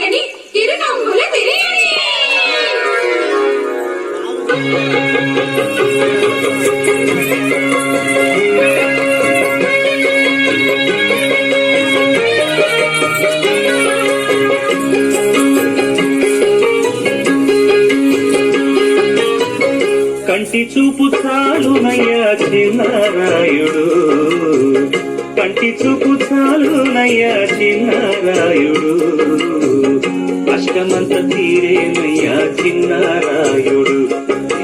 తరగని తిరునవ్వుల బిర్యానీ. కంటి చూపు చాలునయ్యా చిన్నరాయుడు, కంటి చూపు చాలునయ్యా చిన్నరాయుడు, కష్టమంత తీరేనయ్యా చిన్నరాయుడు,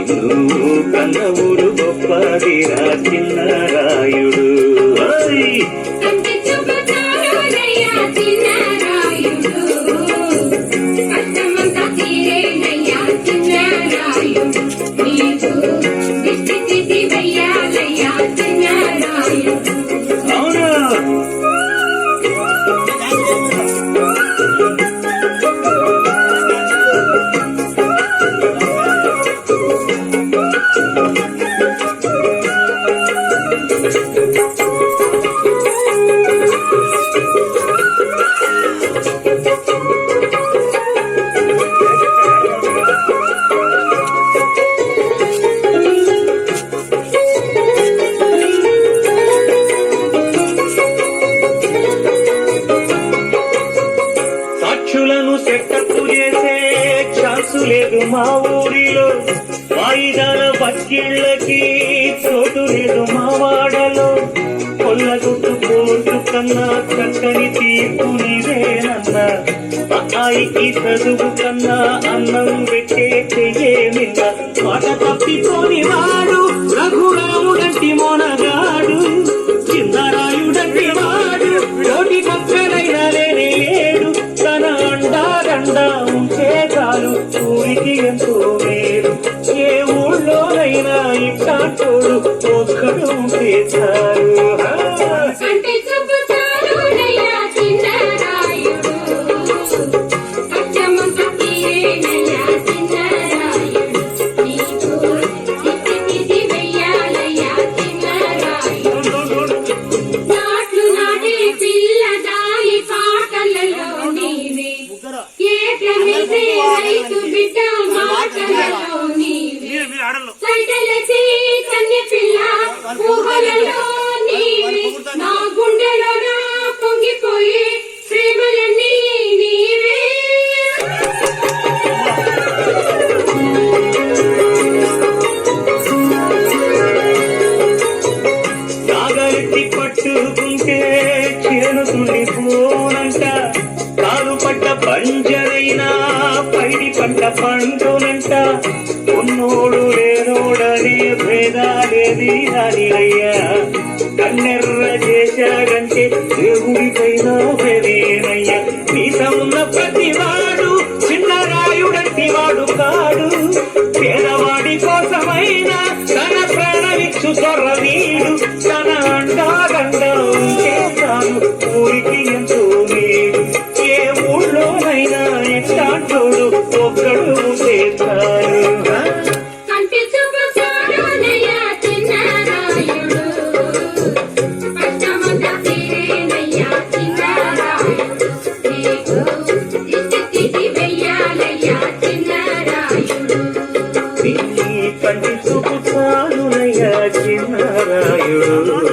నిన్ను కన్న ఊరు గొప్పదిరా చిన్నరాయుడు. సెటప్పు చేసే ఛాన్సు లేదు మా ఊరిలో, వాయిదాల బక్కిళ్ళకి చోటు లేదు మా వాడలో, కొల్లగొట్టు కోర్టు కన్నా చక్కని తీర్పు నీవేనన్నా, అమ్మాయికి చదువు కన్నా అన్నం పెట్టే చెయ్యేమిన్న, మాట తప్పిపోని వాడు రఘురాముడంటి మొనగాడు, చిన్నరాయుడంటి వాడు కోటి కొక్కరైనా లేడు, తన అండా ఉంటే చాలు ఊరికి ఎంతో మేలు, ఏ ఊళ్ళోనైనా ఇట్టాటోడు ఒక్కడు ఉంటే చాలు. నా గుండెలో పొంగిపోయి ప్రేమలన్నీ నీవే. నాగరెట్టి పట్టుకుంటే చేను తుల్లిపోనంట, కాలు పడ్డ పంజరైనా పైడి పంట పండునంట, ఉన్నోడు లేనోడని భేదాలేది అని అయ్యా, కన్నెర్ర చేశాడంటే దేవుడికైనా పెరేనయ్యా, మీత ఉన్న ప్రతివాడు చిన్నరాయుడంటి వాడు కాడు, పేదవాడి కోసమైనా తన ప్రాణమిచ్చు చొర్రవీడు, తన అండాగండా ఉంటే చాలు ఊరికి ఎంతో మేలు, ఏ ఊళ్ళోనైనా ఎట్టాటోడు ఒక్కడు ఉంటే చాలు. కంటి చూపు చాలునయ్యా చిన్నరాయుడు.